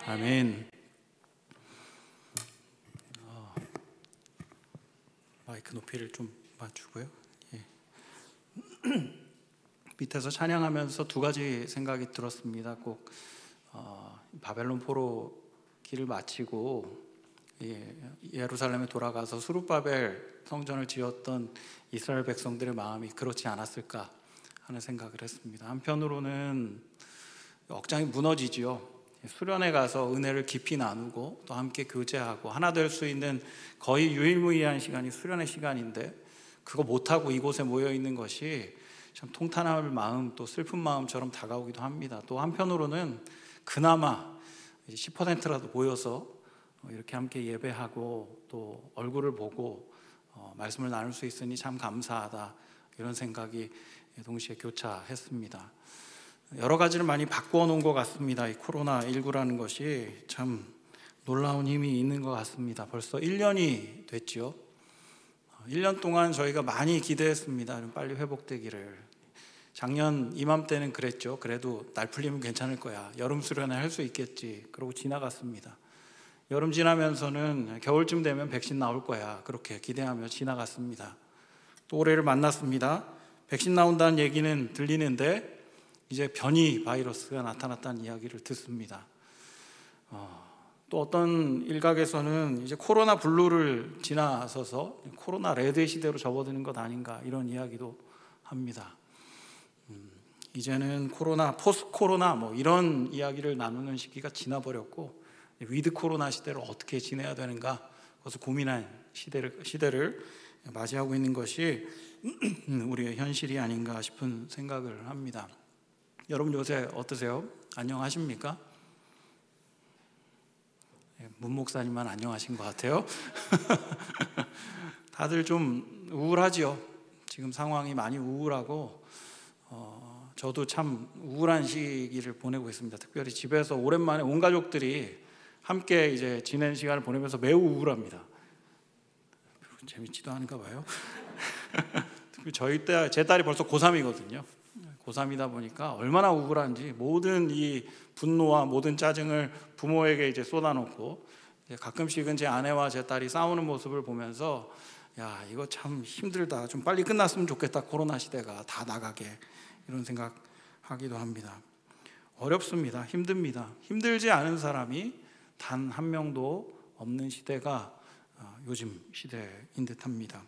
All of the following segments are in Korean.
아멘. 마이크 높이를 좀 맞추고요. 예. 밑에서 찬양하면서 두 가지 생각이 들었습니다. 꼭 바벨론 포로 길을 마치고 예루살렘에 돌아가서 수룹바벨 성전을 지었던 이스라엘 백성들의 마음이 그렇지 않았을까 하는 생각을 했습니다. 한편으로는 억장이 무너지지요. 수련회 가서 은혜를 깊이 나누고 또 함께 교제하고 하나 될 수 있는 거의 유일무이한 시간이 수련회 시간인데 그거 못하고 이곳에 모여 있는 것이 참 통탄할 마음 또 슬픈 마음처럼 다가오기도 합니다. 또 한편으로는 그나마 10%라도 모여서 이렇게 함께 예배하고 또 얼굴을 보고 말씀을 나눌 수 있으니 참 감사하다, 이런 생각이 동시에 교차했습니다. 여러 가지를 많이 바꾸어 놓은 것 같습니다. 이 코로나19라는 것이 참 놀라운 힘이 있는 것 같습니다. 벌써 1년이 됐죠. 1년 동안 저희가 많이 기대했습니다. 빨리 회복되기를. 작년 이맘때는 그랬죠. 그래도 날 풀리면 괜찮을 거야, 여름 수련회 할 수 있겠지. 그러고 지나갔습니다. 여름 지나면서는 겨울쯤 되면 백신 나올 거야, 그렇게 기대하며 지나갔습니다. 또 올해를 만났습니다. 백신 나온다는 얘기는 들리는데 이제 변이 바이러스가 나타났다는 이야기를 듣습니다. 또 어떤 일각에서는 이제 코로나 블루를 지나서서 코로나 레드 시대로 접어드는 것 아닌가, 이런 이야기도 합니다. 이제는 코로나, 포스트 코로나 이런 이야기를 나누는 시기가 지나버렸고 위드 코로나 시대를 어떻게 지내야 되는가, 그것을 고민한 시대를 맞이하고 있는 것이 우리의 현실이 아닌가 싶은 생각을 합니다. 여러분 요새 어떠세요? 안녕하십니까? 문 목사님만 안녕하신 것 같아요. 다들 좀 우울하지요. 지금 상황이 많이 우울하고 저도 참 우울한 시기를 보내고 있습니다. 특별히 집에서 오랜만에 온 가족들이 함께 이제 지낸 시간을 보내면서 매우 우울합니다. 재밌지도 않은가 봐요. 제 딸이 벌써 고3이거든요. 고3이다 보니까 얼마나 우울한지 모든 이 분노와 모든 짜증을 부모에게 이제 쏟아놓고, 가끔씩은 제 아내와 제 딸이 싸우는 모습을 보면서 야, 이거 참 힘들다, 좀 빨리 끝났으면 좋겠다, 코로나 시대가 다 나가게, 이런 생각하기도 합니다. 어렵습니다. 힘듭니다. 힘들지 않은 사람이 단 한 명도 없는 시대가 요즘 시대인 듯합니다.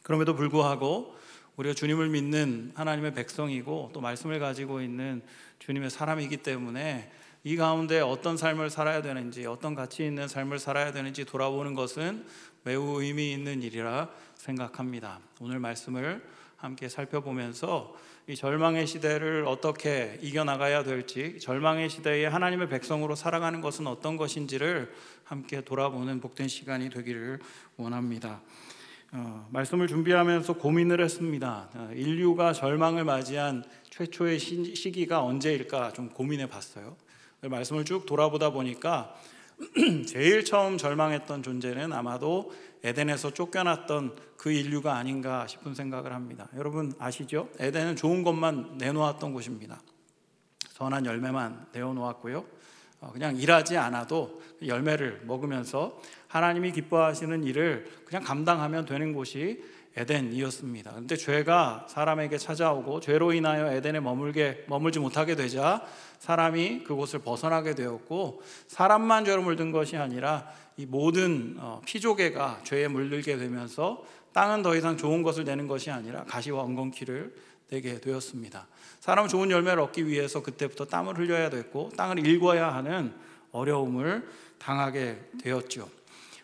그럼에도 불구하고 우리가 주님을 믿는 하나님의 백성이고 또 말씀을 가지고 있는 주님의 사람이기 때문에 이 가운데 어떤 삶을 살아야 되는지, 어떤 가치 있는 삶을 살아야 되는지 돌아보는 것은 매우 의미 있는 일이라 생각합니다. 오늘 말씀을 함께 살펴보면서 이 절망의 시대를 어떻게 이겨나가야 될지, 절망의 시대에 하나님의 백성으로 살아가는 것은 어떤 것인지를 함께 돌아보는 복된 시간이 되기를 원합니다. 말씀을 준비하면서 고민을 했습니다. 인류가 절망을 맞이한 최초의 시기가 언제일까 좀 고민해 봤어요. 말씀을 쭉 돌아보다 보니까 제일 처음 절망했던 존재는 아마도 에덴에서 쫓겨났던 그 인류가 아닌가 싶은 생각을 합니다. 여러분 아시죠? 에덴은 좋은 것만 내놓았던 곳입니다. 선한 열매만 내어놓았고요, 그냥 일하지 않아도 열매를 먹으면서 하나님이 기뻐하시는 일을 그냥 감당하면 되는 곳이 에덴이었습니다. 그런데 죄가 사람에게 찾아오고 죄로 인하여 에덴에 머물지 못하게 되자 사람이 그곳을 벗어나게 되었고, 사람만 죄로 물든 것이 아니라 이 모든 피조개가 죄에 물들게 되면서 땅은 더 이상 좋은 것을 내는 것이 아니라 가시와 엉겅퀴를 내게 되었습니다. 사람은 좋은 열매를 얻기 위해서 그때부터 땀을 흘려야 됐고 땅을 일궈야 하는 어려움을 당하게 되었죠.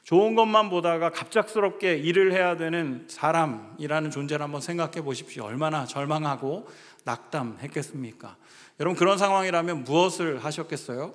좋은 것만 보다가 갑작스럽게 일을 해야 되는 사람이라는 존재를 한번 생각해 보십시오. 얼마나 절망하고 낙담했겠습니까? 여러분 그런 상황이라면 무엇을 하셨겠어요?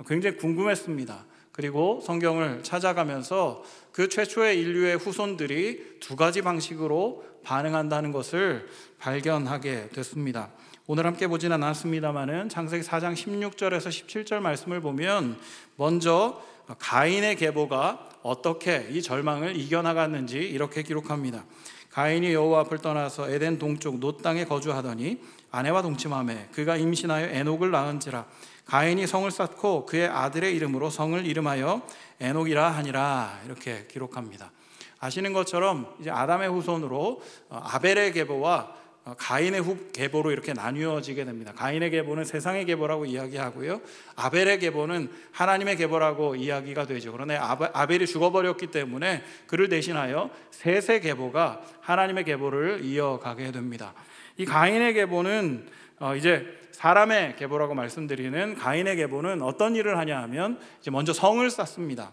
굉장히 궁금했습니다. 그리고 성경을 찾아가면서 그 최초의 인류의 후손들이 두 가지 방식으로 반응한다는 것을 발견하게 됐습니다. 오늘 함께 보지는 않았습니다만은 창세기 4장 16절에서 17절 말씀을 보면 먼저 가인의 계보가 어떻게 이 절망을 이겨나갔는지 이렇게 기록합니다. 가인이 여호와 앞을 떠나서 에덴 동쪽 놋 땅에 거주하더니 아내와 동침하매 그가 임신하여 에녹을 낳은지라. 가인이 성을 쌓고 그의 아들의 이름으로 성을 이름하여 에녹이라 하니라. 이렇게 기록합니다. 아시는 것처럼 이제 아담의 후손으로 아벨의 계보와 가인의 계보로 이렇게 나뉘어지게 됩니다. 가인의 계보는 세상의 계보라고 이야기하고요, 아벨의 계보는 하나님의 계보라고 이야기가 되죠. 그런데 아벨이 죽어버렸기 때문에 그를 대신하여 셋의 계보가 하나님의 계보를 이어가게 됩니다. 이 가인의 계보는 이제 사람의 계보라고 말씀드리는 가인의 계보는 어떤 일을 하냐 하면 이제 먼저 성을 쌓습니다.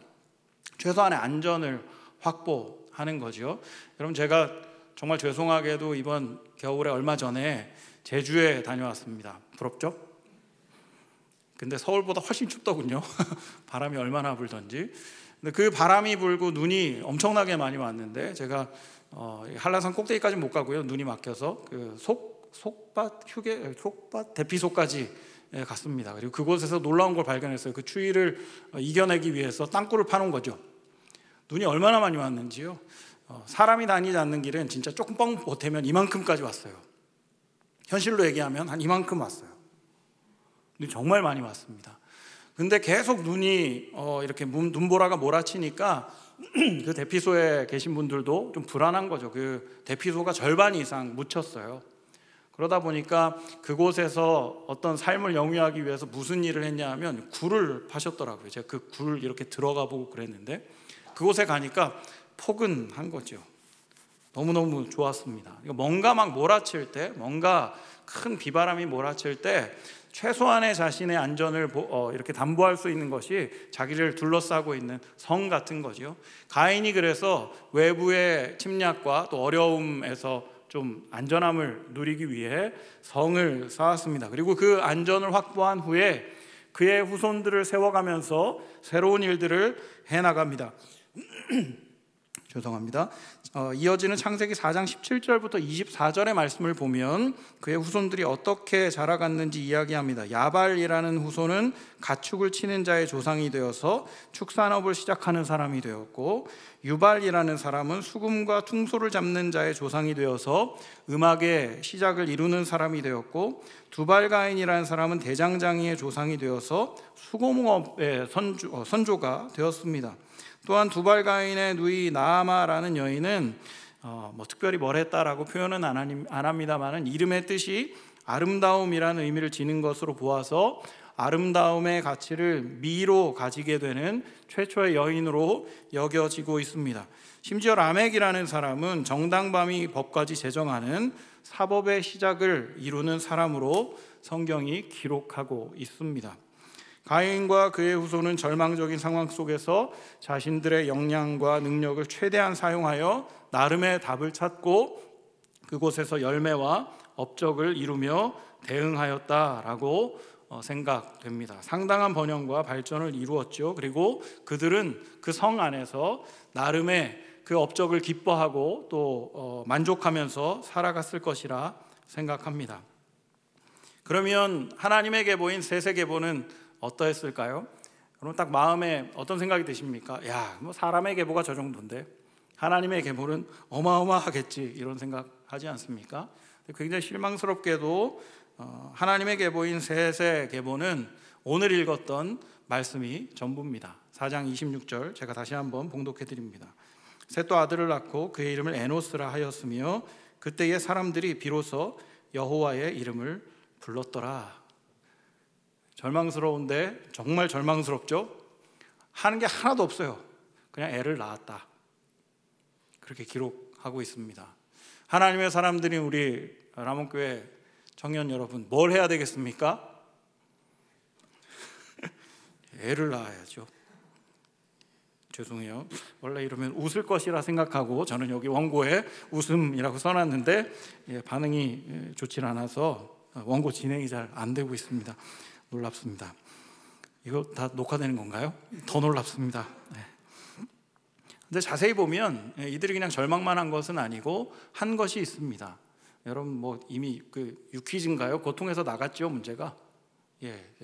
최소한의 안전을 확보하는 거죠. 여러분, 제가 정말 죄송하게도 이번 겨울에 얼마 전에 제주에 다녀왔습니다. 부럽죠? 근데 서울보다 훨씬 춥더군요. 바람이 얼마나 불던지. 근데 그 바람이 불고 눈이 엄청나게 많이 왔는데 제가 한라산 꼭대기까지 못 가고요, 눈이 막혀서 그 속밭 대피소까지 갔습니다. 그리고 그곳에서 놀라운 걸 발견했어요. 그 추위를 이겨내기 위해서 땅굴을 파놓은 거죠. 눈이 얼마나 많이 왔는지요. 사람이 다니지 않는 길은 진짜 조금 뻥 보태면 이만큼까지 왔어요. 현실로 얘기하면 한 이만큼 왔어요. 눈이 정말 많이 왔습니다. 근데 계속 눈이 이렇게 눈보라가 몰아치니까 그 대피소에 계신 분들도 좀 불안한 거죠. 그 대피소가 절반 이상 묻혔어요. 그러다 보니까 그곳에서 어떤 삶을 영위하기 위해서 무슨 일을 했냐 하면 굴을 파셨더라고요. 제가 그 굴 이렇게 들어가 보고 그랬는데 그곳에 가니까 포근한 거죠. 너무너무 좋았습니다. 뭔가 막 몰아칠 때, 뭔가 큰 비바람이 몰아칠 때 최소한의 자신의 안전을 이렇게 담보할 수 있는 것이 자기를 둘러싸고 있는 성 같은 거죠. 가인이 그래서 외부의 침략과 또 어려움에서 좀 안전함을 누리기 위해 성을 쌓았습니다. 그리고 그 안전을 확보한 후에 그의 후손들을 세워가면서 새로운 일들을 해나갑니다. 죄송합니다. 이어지는 창세기 4장 17절부터 24절의 말씀을 보면 그의 후손들이 어떻게 자라갔는지 이야기합니다. 야발이라는 후손은 가축을 치는 자의 조상이 되어서 축산업을 시작하는 사람이 되었고, 유발이라는 사람은 수금과 퉁소를 잡는 자의 조상이 되어서 음악의 시작을 이루는 사람이 되었고, 두발가인이라는 사람은 대장장이의 조상이 되어서 수공업의 선조가 되었습니다. 또한 두발가인의 누이 나아마라는 여인은 특별히 뭘 했다라고 표현은 안 합니다만은 이름의 뜻이 아름다움이라는 의미를 지닌 것으로 보아서 아름다움의 가치를 미로 가지게 되는 최초의 여인으로 여겨지고 있습니다. 심지어 라멕이라는 사람은 정당방위 법까지 제정하는 사법의 시작을 이루는 사람으로 성경이 기록하고 있습니다. 가인과 그의 후손은 절망적인 상황 속에서 자신들의 역량과 능력을 최대한 사용하여 나름의 답을 찾고 그곳에서 열매와 업적을 이루며 대응하였다라고 생각됩니다. 상당한 번영과 발전을 이루었죠. 그리고 그들은 그 성 안에서 나름의 그 업적을 기뻐하고 또 만족하면서 살아갔을 것이라 생각합니다. 그러면 하나님의 계보인 셋의 계보는 어떠했을까요? 여러분, 딱 마음에 어떤 생각이 드십니까? 뭐 사람의 계보가 저 정도인데 하나님의 계보는 어마어마하겠지, 이런 생각 하지 않습니까? 굉장히 실망스럽게도 하나님의 계보인 셋의 계보는 오늘 읽었던 말씀이 전부입니다. 4장 26절 제가 다시 한번 봉독해 드립니다. 셋도 아들을 낳고 그의 이름을 에노스라 하였으며 그때의 사람들이 비로소 여호와의 이름을 불렀더라. 절망스러운데 정말 절망스럽죠? 하는 게 하나도 없어요. 그냥 애를 낳았다, 그렇게 기록하고 있습니다. 하나님의 사람들인 우리 라몬교회 청년 여러분, 뭘 해야 되겠습니까? 애를 낳아야죠. 죄송해요. 원래 이러면 웃을 것이라 생각하고 저는 여기 원고에 웃음이라고 써놨는데 반응이 좋지 않아서 원고 진행이 잘 안 되고 있습니다. 놀랍습니다. 이거 다 녹화되는 건가요? 더 놀랍습니다. 근데 자세히 보면 이들이 그냥 절망만 한 것은 아니고 한 것이 있습니다. 여러분, 이미 그 유퀴즈인가요? 고통에서 나갔죠, 문제가.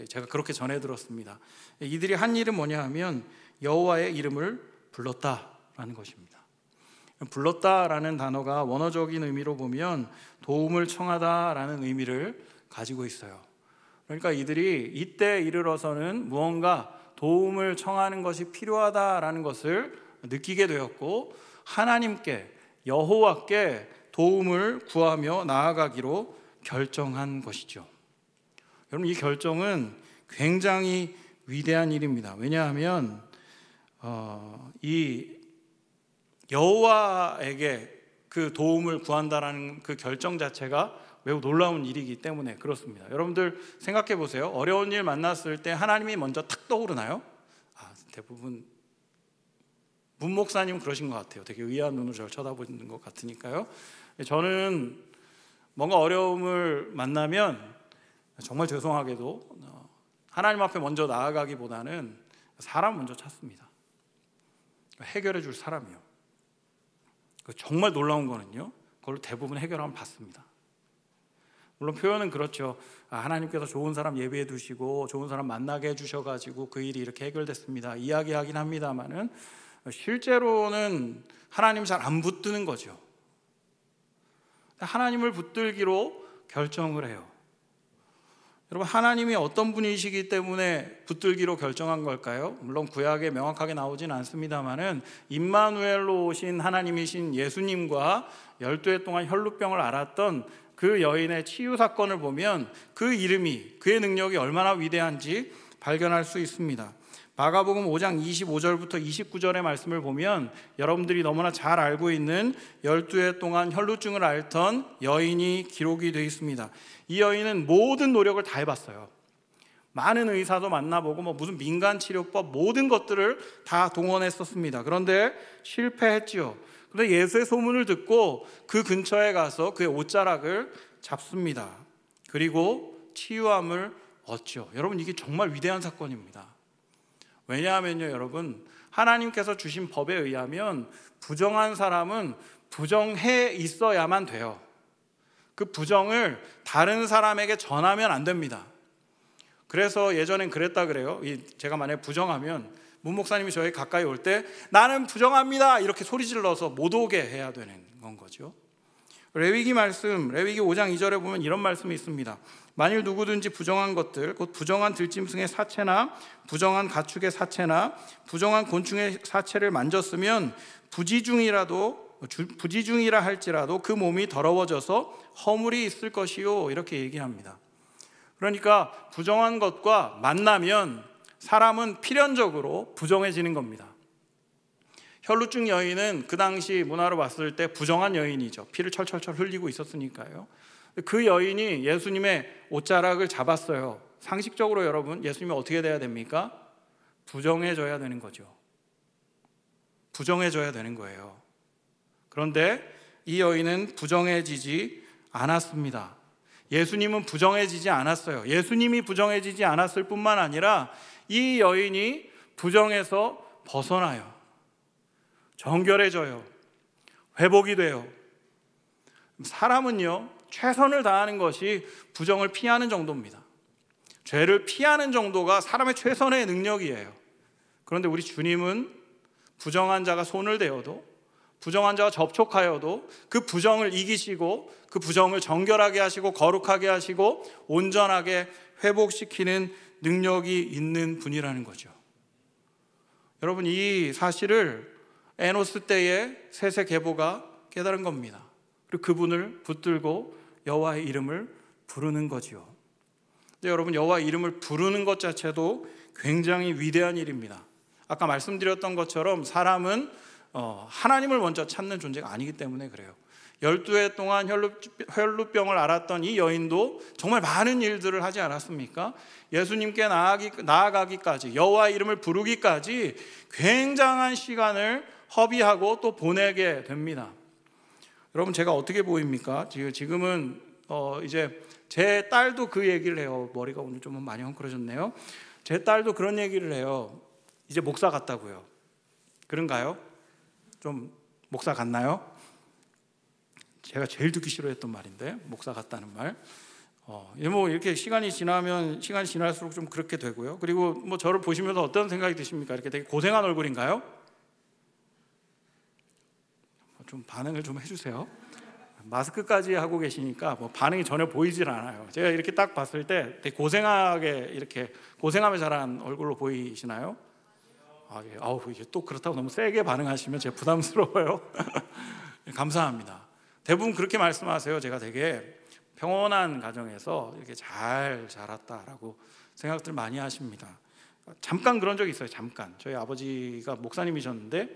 제가 그렇게 전해 들었습니다. 이들이 한 일은 뭐냐 하면 여호와의 이름을 불렀다라는 것입니다. 불렀다라는 단어가 원어적인 의미로 보면 도움을 청하다라는 의미를 가지고 있어요. 그러니까 이들이 이때 이르러서는 무언가 도움을 청하는 것이 필요하다라는 것을 느끼게 되었고, 하나님께, 여호와께 도움을 구하며 나아가기로 결정한 것이죠. 여러분, 이 결정은 굉장히 위대한 일입니다. 왜냐하면 이 여호와에게 그 도움을 구한다라는 그 결정 자체가 매우 놀라운 일이기 때문에 그렇습니다. 여러분들 생각해 보세요. 어려운 일 만났을 때 하나님이 먼저 탁 떠오르나요? 대부분 문 목사님 그러신 것 같아요. 되게 의아한 눈으로 저를 쳐다보는 것 같으니까요. 저는 뭔가 어려움을 만나면 정말 죄송하게도 하나님 앞에 먼저 나아가기보다는 사람 먼저 찾습니다. 해결해 줄 사람이요. 정말 놀라운 거는요, 그걸로 대부분 해결하면 받습니다. 물론 표현은 그렇죠. 하나님께서 좋은 사람 예비해 두시고 좋은 사람 만나게 해주셔가지고 그 일이 이렇게 해결됐습니다, 이야기하긴 합니다만은 실제로는 하나님 잘 안 붙드는 거죠. 하나님을 붙들기로 결정을 해요. 여러분, 하나님이 어떤 분이시기 때문에 붙들기로 결정한 걸까요? 물론 구약에 명확하게 나오진 않습니다만은 임마누엘로 오신 하나님이신 예수님과 12해 동안 혈루병을 앓았던 그 여인의 치유 사건을 보면 그 이름이, 그의 능력이 얼마나 위대한지 발견할 수 있습니다. 마가복음 5장 25절부터 29절의 말씀을 보면 여러분들이 너무나 잘 알고 있는 12해 동안 혈루증을 앓던 여인이 기록이 되어 있습니다. 이 여인은 모든 노력을 다 해봤어요. 많은 의사도 만나보고 무슨 민간치료법 모든 것들을 다 동원했었습니다. 그런데 실패했지요. 그런데 예수의 소문을 듣고 그 근처에 가서 그의 옷자락을 잡습니다. 그리고 치유함을 얻죠. 여러분, 이게 정말 위대한 사건입니다. 왜냐하면요, 여러분, 하나님께서 주신 법에 의하면 부정한 사람은 부정해 있어야만 돼요. 그 부정을 다른 사람에게 전하면 안 됩니다. 그래서 예전엔 그랬다 그래요. 제가 만약에 부정하면 문 목사님이 저에게 가까이 올 때 나는 부정합니다 이렇게 소리 질러서 못 오게 해야 되는 건 거죠. 레위기 말씀, 레위기 5장 2절에 보면 이런 말씀이 있습니다. 만일 누구든지 부정한 것들, 곧 부정한 들짐승의 사체나 부정한 가축의 사체나 부정한 곤충의 사체를 만졌으면 부지중이라 할지라도 그 몸이 더러워져서 허물이 있을 것이요, 이렇게 얘기합니다. 그러니까 부정한 것과 만나면 사람은 필연적으로 부정해지는 겁니다. 혈루증 여인은 그 당시 문화로 봤을 때 부정한 여인이죠. 피를 철철철 흘리고 있었으니까요. 그 여인이 예수님의 옷자락을 잡았어요. 상식적으로 여러분, 예수님이 어떻게 돼야 됩니까? 부정해져야 되는 거죠. 부정해져야 되는 거예요. 그런데 이 여인은 부정해지지 않았습니다. 예수님은 부정해지지 않았어요. 예수님이 부정해지지 않았을 뿐만 아니라 이 여인이 부정에서 벗어나요. 정결해져요. 회복이 돼요. 사람은요, 최선을 다하는 것이 부정을 피하는 정도입니다. 죄를 피하는 정도가 사람의 최선의 능력이에요. 그런데 우리 주님은 부정한 자가 손을 대어도, 부정한 자가 접촉하여도 그 부정을 이기시고 그 부정을 정결하게 하시고 거룩하게 하시고 온전하게 회복시키는 능력이 있는 분이라는 거죠. 여러분, 이 사실을 에노스 때에 셋의 계보가 깨달은 겁니다. 그리고 그분을 붙들고 여호와의 이름을 부르는 거지요. 근데 여러분, 여호와의 이름을 부르는 것 자체도 굉장히 위대한 일입니다. 아까 말씀드렸던 것처럼 사람은 하나님을 먼저 찾는 존재가 아니기 때문에 그래요. 12해 동안 혈루병을 앓았던 이 여인도 정말 많은 일들을 하지 않았습니까? 예수님께 나아가기까지, 여호와의 이름을 부르기까지 굉장한 시간을 허비하고 또 보내게 됩니다. 여러분, 제가 어떻게 보입니까? 지금은 이제 제 딸도 그 얘기를 해요. 머리가 오늘 좀 많이 헝클어졌네요. 제 딸도 그런 얘기를 해요. 이제 목사 같다고요. 그런가요? 좀 목사 같나요? 제가 제일 듣기 싫어했던 말인데, 목사 같다는 말. 이렇게 시간이 지날수록 좀 그렇게 되고요. 그리고 저를 보시면서 어떤 생각이 드십니까? 이렇게 되게 고생한 얼굴인가요? 좀 반응을 좀 해주세요. 마스크까지 하고 계시니까 뭐 반응이 전혀 보이질 않아요. 제가 이렇게 딱 봤을 때 되게 고생하게 이렇게 고생하며 자란 얼굴로 보이시나요? 아, 예. 아우, 이게 또 그렇다고 너무 세게 반응하시면 제가 부담스러워요. 감사합니다. 대부분 그렇게 말씀하세요. 제가 되게 평온한 가정에서 이렇게 잘 자랐다라고 생각들 많이 하십니다. 잠깐 그런 적이 있어요. 잠깐 저희 아버지가 목사님이셨는데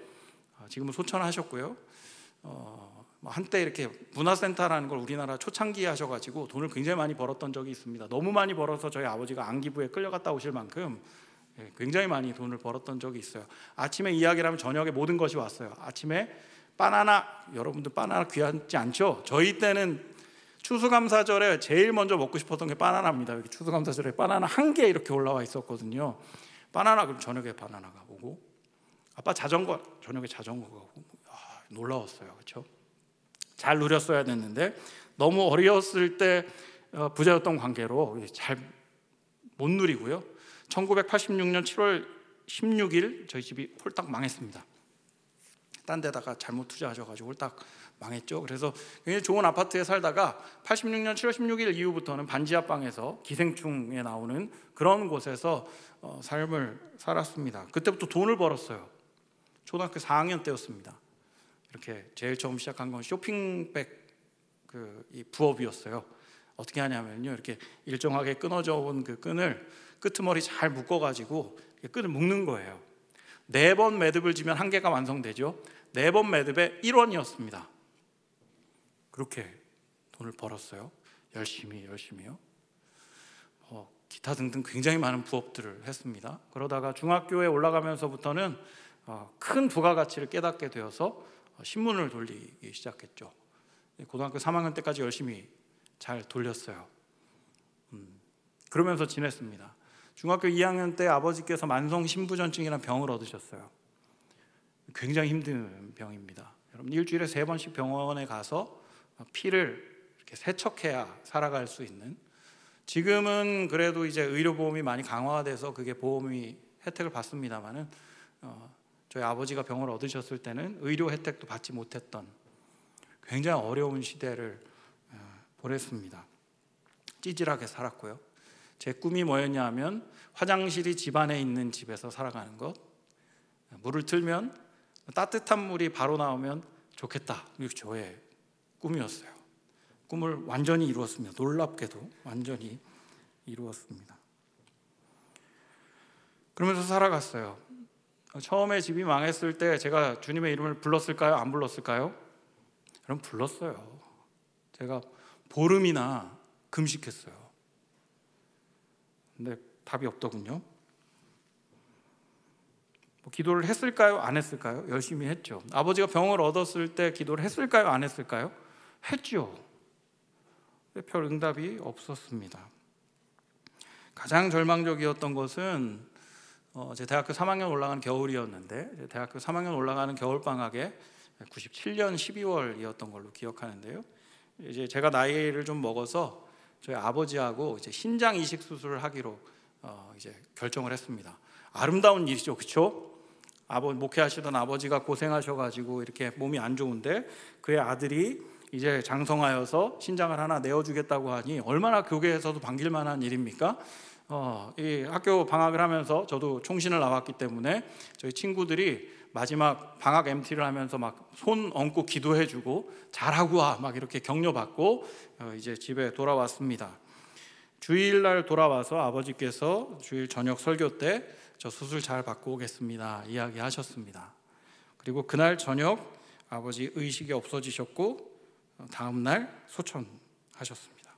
지금은 소천하셨고요. 한때 이렇게 문화센터라는 걸 우리나라 초창기에 하셔가지고 돈을 굉장히 많이 벌었던 적이 있습니다. 너무 많이 벌어서 저희 아버지가 안기부에 끌려갔다 오실 만큼 굉장히 많이 돈을 벌었던 적이 있어요. 아침에 이야기를 하면 저녁에 모든 것이 왔어요. 아침에 바나나, 여러분들 바나나 귀하지 않죠? 저희 때는 추수감사절에 제일 먼저 먹고 싶었던 게 바나나입니다. 여기 추수감사절에 바나나 한 개 이렇게 올라와 있었거든요. 바나나, 그럼 저녁에 바나나가 오고, 아빠 자전거, 저녁에 자전거가 오고. 놀라웠어요. 그렇죠? 잘 누렸어야 됐는데 너무 어렸을 때 부자였던 관계로 잘 못 누리고요. 1986년 7월 16일 저희 집이 홀딱 망했습니다. 딴 데다가 잘못 투자하셔가지고 홀딱 망했죠. 그래서 굉장히 좋은 아파트에 살다가 86년 7월 16일 이후부터는 반지하방에서 기생충에 나오는 그런 곳에서 삶을 살았습니다. 그때부터 돈을 벌었어요. 초등학교 4학년 때였습니다. 이렇게 제일 처음 시작한 건 쇼핑백 이 부업이었어요. 어떻게 하냐면요, 이렇게 일정하게 끊어져 온 그 끈을 끄트머리 잘 묶어가지고 끈을 묶는 거예요. 4번 매듭을 지면 한 개가 완성되죠. 4번 매듭에 1원이었습니다. 그렇게 돈을 벌었어요. 열심히요. 기타 등등 굉장히 많은 부업들을 했습니다. 그러다가 중학교에 올라가면서부터는 큰 부가가치를 깨닫게 되어서 신문을 돌리기 시작했죠. 고등학교 3학년 때까지 열심히 잘 돌렸어요. 그러면서 지냈습니다. 중학교 2학년 때 아버지께서 만성신부전증이라는 병을 얻으셨어요. 굉장히 힘든 병입니다. 여러분, 일주일에 3번씩 병원에 가서 피를 이렇게 세척해야 살아갈 수 있는, 지금은 그래도 이제 의료보험이 많이 강화돼서 그게 보험이 혜택을 받습니다만은 저희 아버지가 병을 얻으셨을 때는 의료 혜택도 받지 못했던 굉장히 어려운 시대를 보냈습니다. 찌질하게 살았고요. 제 꿈이 뭐였냐 하면 화장실이 집안에 있는 집에서 살아가는 것, 물을 틀면 따뜻한 물이 바로 나오면 좋겠다. 이게 저의 꿈이었어요. 꿈을 완전히 이루었습니다. 놀랍게도 완전히 이루었습니다. 그러면서 살아갔어요. 처음에 집이 망했을 때 제가 주님의 이름을 불렀을까요? 안 불렀을까요? 그럼 불렀어요. 제가 보름이나 금식했어요. 근데 답이 없더군요. 기도를 했을까요? 안 했을까요? 열심히 했죠. 아버지가 병을 얻었을 때 기도를 했을까요? 안 했을까요? 했죠. 별 응답이 없었습니다. 가장 절망적이었던 것은 제 대학교 3학년 올라가는 겨울이었는데, 대학교 3학년 올라가는 겨울방학에 97년 12월이었던 걸로 기억하는데요. 이제 제가 나이를 좀 먹어서 저희 아버지하고 이제 신장 이식 수술을 하기로 이제 결정을 했습니다. 아름다운 일이죠, 그렇죠? 목회하시던 아버지가 고생하셔가지고 이렇게 몸이 안 좋은데 그의 아들이 이제 장성하여서 신장을 하나 내어주겠다고 하니 얼마나 교회에서도 반길 만한 일입니까? 이 학교 방학을 하면서 저도 총신을 나왔기 때문에 저희 친구들이 마지막 방학 MT를 하면서 막 손 얹고 기도해주고 잘하고 와 막 이렇게 격려받고 이제 집에 돌아왔습니다. 주일날 돌아와서 아버지께서 주일 저녁 설교 때 저 수술 잘 받고 오겠습니다 이야기하셨습니다. 그리고 그날 저녁 아버지 의식이 없어지셨고 다음날 소천하셨습니다.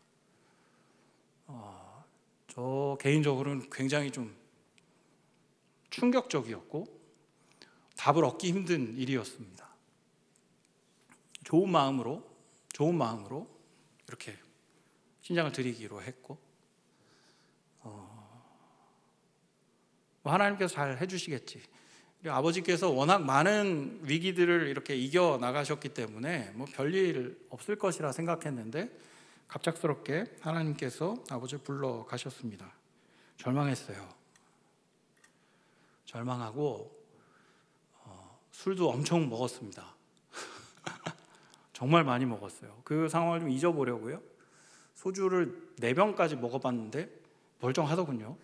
저 개인적으로는 굉장히 좀 충격적이었고 답을 얻기 힘든 일이었습니다. 좋은 마음으로 이렇게 신장을 드리기로 했고 하나님께서 잘 해주시겠지. 그리고 아버지께서 워낙 많은 위기들을 이렇게 이겨 나가셨기 때문에 뭐 별일 없을 것이라 생각했는데 갑작스럽게 하나님께서 아버지를 불러 가셨습니다. 절망했어요. 절망하고 술도 엄청 먹었습니다. 정말 많이 먹었어요. 그 상황을 좀 잊어보려고요. 소주를 4병까지 먹어봤는데 멀쩡하더군요.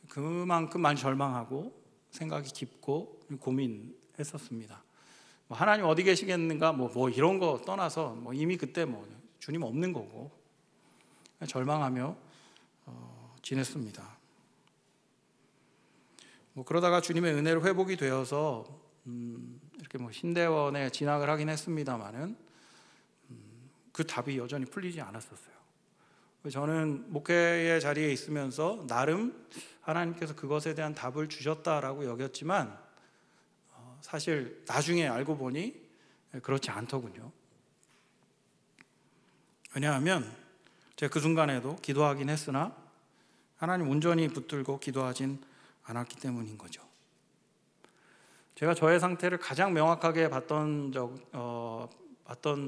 그만큼 많이 절망하고 생각이 깊고 고민했었습니다. 하나님 어디 계시겠는가 뭐 이런 거 떠나서 이미 그때 주님 없는 거고 절망하며 지냈습니다. 그러다가 주님의 은혜로 회복이 되어서 이렇게 신대원에 진학을 하긴 했습니다만은 그 답이 여전히 풀리지 않았었어요. 저는 목회의 자리에 있으면서 나름 하나님께서 그것에 대한 답을 주셨다라고 여겼지만 사실 나중에 알고 보니 그렇지 않더군요. 왜냐하면 제가 그 순간에도 기도하긴 했으나 하나님 온전히 붙들고 기도하진 않았기 때문인 거죠. 제가 저의 상태를 가장 명확하게 봤던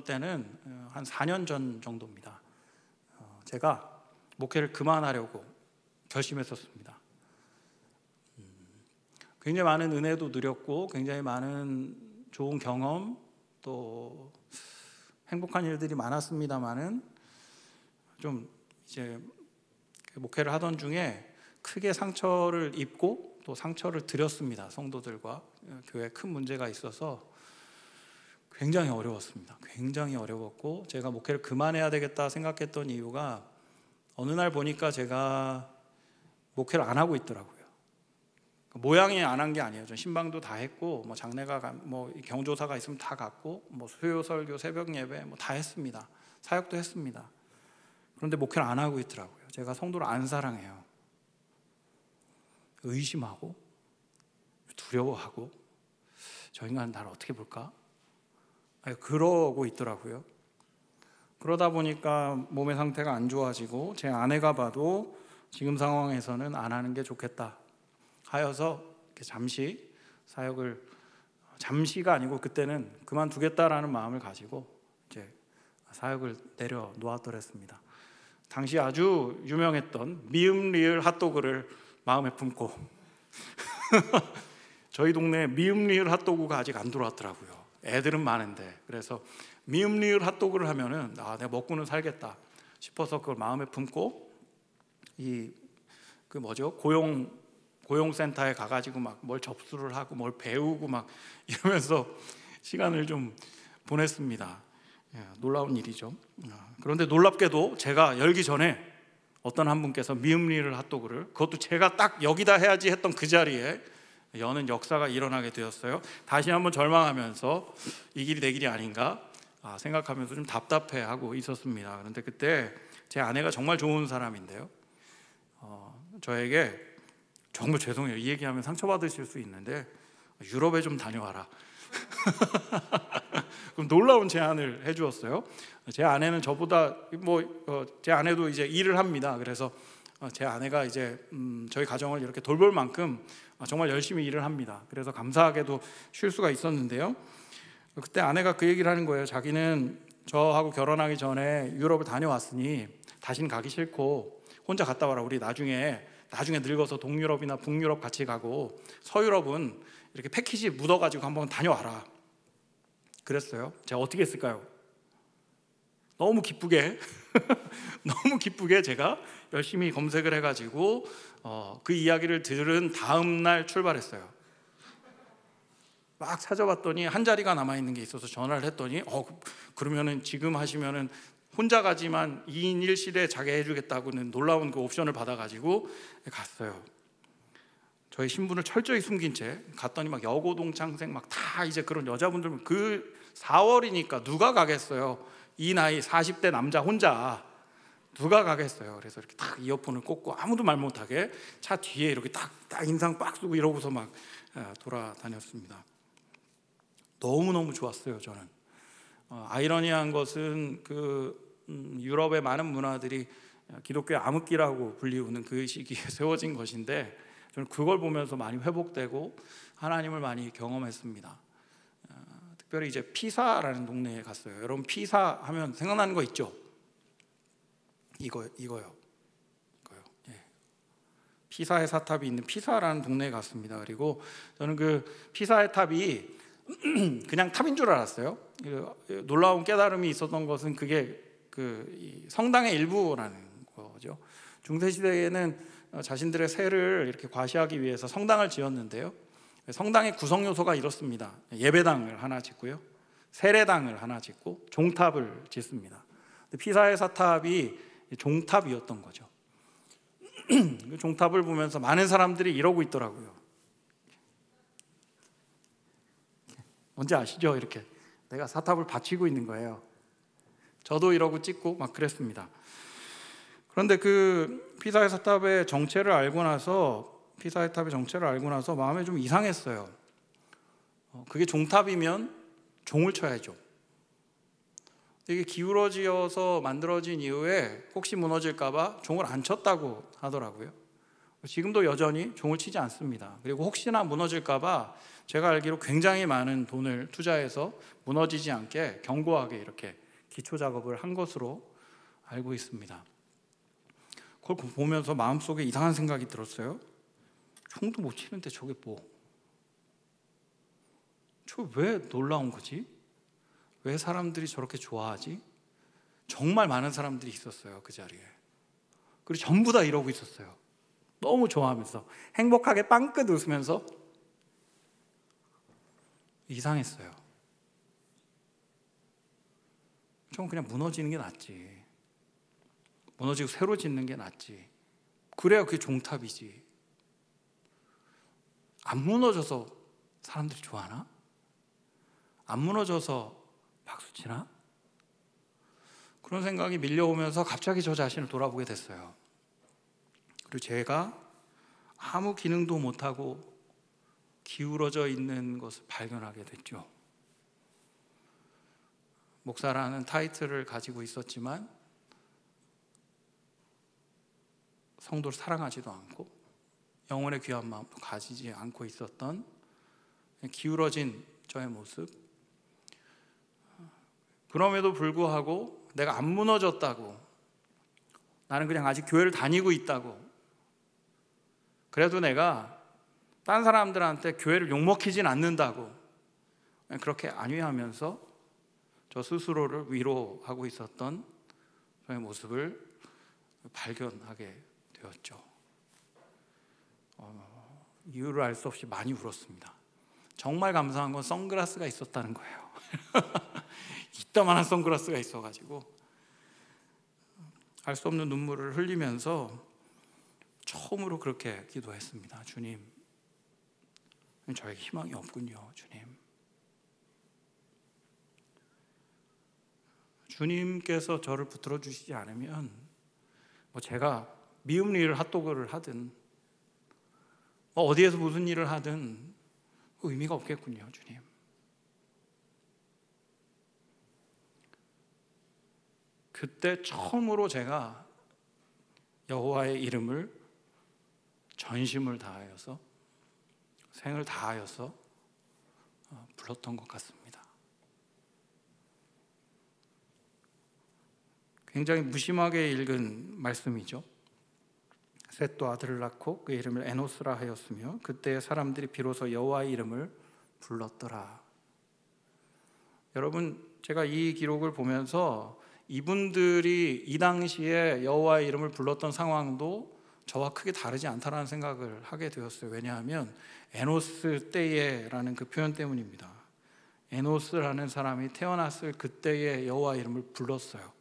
때는 한 4년 전 정도입니다. 제가 목회를 그만하려고 결심했었습니다. 굉장히 많은 은혜도 누렸고 굉장히 많은 좋은 경험 또 행복한 일들이 많았습니다만은 좀 이제 목회를 하던 중에 크게 상처를 입고 또 상처를 드렸습니다. 성도들과 교회에 큰 문제가 있어서 굉장히 어려웠습니다. 굉장히 어려웠고 제가 목회를 그만해야 되겠다 생각했던 이유가 어느 날 보니까 제가 목회를 안 하고 있더라고요. 모양이 안 한 게 아니에요. 전 신방도 다 했고 장례가 경조사가 있으면 다 갔고 수요 설교 새벽 예배 다 했습니다. 사역도 했습니다. 그런데 목회를 안 하고 있더라고요. 제가 성도를 안 사랑해요. 의심하고 두려워하고 저 인간은 나를 어떻게 볼까? 그러고 있더라고요. 그러다 보니까 몸의 상태가 안 좋아지고 제 아내가 봐도 지금 상황에서는 안 하는 게 좋겠다 하여서 잠시 사역을 잠시가 아니고 그때는 그만두겠다라는 마음을 가지고 이제 사역을 내려놓았더랬습니다. 당시 아주 유명했던 미음 리을 핫도그를 마음에 품고 저희 동네에 미음 리을 핫도그가 아직 안 들어왔더라고요. 애들은 많은데 그래서 미음 리을 핫도그를 하면은 내가 먹고는 살겠다 싶어서 그걸 마음에 품고 고용센터에 가가지고 뭘 접수를 하고 뭘 배우고 이러면서 시간을 좀 보냈습니다. 놀라운 일이죠. 그런데 놀랍게도 제가 열기 전에 어떤 한 분께서 미음리을 핫도그를 그것도 제가 딱 여기다 해야지 했던 그 자리에 여는 역사가 일어나게 되었어요. 다시 한번 절망하면서 이 길이 내 길이 아닌가 생각하면서 좀 답답해하고 있었습니다. 그런데 그때 제 아내가 정말 좋은 사람인데요, 저에게 정말 죄송해요, 이 얘기하면 상처받으실 수 있는데 유럽에 좀 다녀와라 그럼 놀라운 제안을 해주었어요. 제 아내는 저보다 제 아내도 이제 일을 합니다. 그래서 제 아내가 이제 저희 가정을 이렇게 돌볼 만큼 정말 열심히 일을 합니다. 그래서 감사하게도 쉴 수가 있었는데요, 그때 아내가 그 얘기를 하는 거예요. 자기는 저하고 결혼하기 전에 유럽을 다녀왔으니 다시는 가기 싫고 혼자 갔다 와라. 우리 나중에 늙어서 동유럽이나 북유럽 같이 가고 서유럽은 이렇게 패키지 묻어가지고 한번 다녀와라 그랬어요. 제가 어떻게 했을까요? 너무 기쁘게 제가 열심히 검색을 해가지고 그 이야기를 들은 다음 날 출발했어요. 막 찾아봤더니 한 자리가 남아있는 게 있어서 전화를 했더니 그러면은 지금 하시면은 혼자 가지만 2인 1실에 자게 해주겠다고는 놀라운 그 옵션을 받아가지고 갔어요. 저희 신분을 철저히 숨긴 채 갔더니 여고동창생 다 이제 그런 여자분들, 그 4월이니까 누가 가겠어요. 이 나이 40대 남자 혼자 누가 가겠어요. 그래서 이렇게 딱 이어폰을 꽂고 아무도 말 못하게 차 뒤에 이렇게 딱 인상 빡 쓰고 이러고서 돌아다녔습니다. 너무너무 좋았어요. 저는 아이러니한 것은 유럽의 많은 문화들이 기독교의 암흑기라고 불리우는 그 시기에 세워진 것인데 저는 그걸 보면서 많이 회복되고 하나님을 많이 경험했습니다. 특별히 이제 피사라는 동네에 갔어요. 여러분 피사 하면 생각나는 거 있죠? 이거요. 예. 피사의 사탑이 있는 피사라는 동네에 갔습니다. 그리고 저는 그 피사의 탑이 그냥 탑인 줄 알았어요. 놀라운 깨달음이 있었던 것은 그게 이 성당의 일부라는 거죠. 중세 시대에는 자신들의 세를 이렇게 과시하기 위해서 성당을 지었는데요. 성당의 구성 요소가 이렇습니다. 예배당을 하나 짓고요, 세례당을 하나 짓고 종탑을 짓습니다. 피사의 사탑이 종탑이었던 거죠. 그 종탑을 보면서 많은 사람들이 이러고 있더라고요. 뭔지 아시죠? 이렇게 내가 사탑을 받치고 있는 거예요. 저도 이러고 찍고 막 그랬습니다. 그런데 그 피사의 탑의 정체를 알고 나서 마음에 좀 이상했어요. 그게 종탑이면 종을 쳐야죠. 이게 기울어지어서 만들어진 이후에 혹시 무너질까봐 종을 안 쳤다고 하더라고요. 지금도 여전히 종을 치지 않습니다. 그리고 혹시나 무너질까봐 제가 알기로 굉장히 많은 돈을 투자해서 무너지지 않게 견고하게 이렇게 기초 작업을 한 것으로 알고 있습니다. 그걸 보면서 마음속에 이상한 생각이 들었어요. 종도 못 치는데 저게 뭐? 저 왜 놀라운 거지? 왜 사람들이 저렇게 좋아하지? 정말 많은 사람들이 있었어요, 그 자리에. 그리고 전부 다 이러고 있었어요. 너무 좋아하면서 행복하게 빵긋 웃으면서. 이상했어요. 좀 그냥 무너지는 게 낫지. 무너지고 새로 짓는 게 낫지. 그래야 그게 종탑이지. 안 무너져서 사람들이 좋아하나? 안 무너져서 박수치나? 그런 생각이 밀려오면서 갑자기 저 자신을 돌아보게 됐어요. 그리고 제가 아무 기능도 못하고 기울어져 있는 것을 발견하게 됐죠. 목사라는 타이틀을 가지고 있었지만 성도를 사랑하지도 않고 영혼의 귀한 마음도 가지지 않고 있었던 기울어진 저의 모습. 그럼에도 불구하고 내가 안 무너졌다고, 나는 그냥 아직 교회를 다니고 있다고, 그래도 내가 딴 사람들한테 교회를 욕먹히진 않는다고 그렇게 안위하면서 저 스스로를 위로하고 있었던 저의 모습을 발견하게 되었죠. 이유를 알 수 없이 많이 울었습니다. 정말 감사한 건 선글라스가 있었다는 거예요. 이따만한 선글라스가 있어가지고 알 수 없는 눈물을 흘리면서 처음으로 그렇게 기도했습니다. 주님, 저에게 희망이 없군요. 주님께서 저를 붙들어 주시지 않으면 제가 미움 일을 핫도그를 하든 어디에서 무슨 일을 하든 의미가 없겠군요. 주님. 그때 처음으로 제가 여호와의 이름을 전심을 다하여서, 생을 다하여서 불렀던 것 같습니다. 굉장히 무심하게 읽은 말씀이죠. 셋도 아들을 낳고 그 이름을 에노스라 하였으며 그때 사람들이 비로소 여호와의 이름을 불렀더라. 여러분, 제가 이 기록을 보면서 이분들이 이 당시에 여호와의 이름을 불렀던 상황도 저와 크게 다르지 않다라는 생각을 하게 되었어요. 왜냐하면 에노스 때에라는 그 표현 때문입니다. 에노스라는 사람이 태어났을 그때의 여호와 이름을 불렀어요.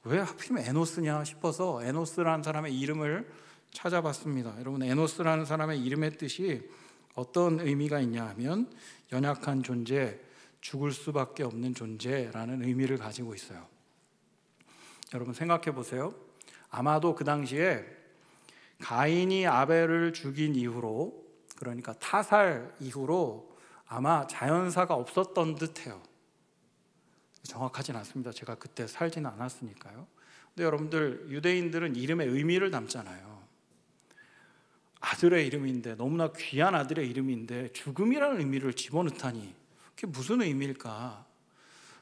왜 하필이면 에노스냐 싶어서 에노스라는 사람의 이름을 찾아봤습니다. 여러분, 에노스라는 사람의 이름의 뜻이 어떤 의미가 있냐 하면 연약한 존재, 죽을 수밖에 없는 존재라는 의미를 가지고 있어요. 여러분 생각해 보세요. 아마도 그 당시에 가인이 아벨을 죽인 이후로, 그러니까 타살 이후로 아마 자연사가 없었던 듯해요. 정확하진 않습니다. 제가 그때 살지는 않았으니까요. 근데 여러분들, 유대인들은 이름에 의미를 담잖아요. 아들의 이름인데, 너무나 귀한 아들의 이름인데 죽음이라는 의미를 집어넣다니 그게 무슨 의미일까?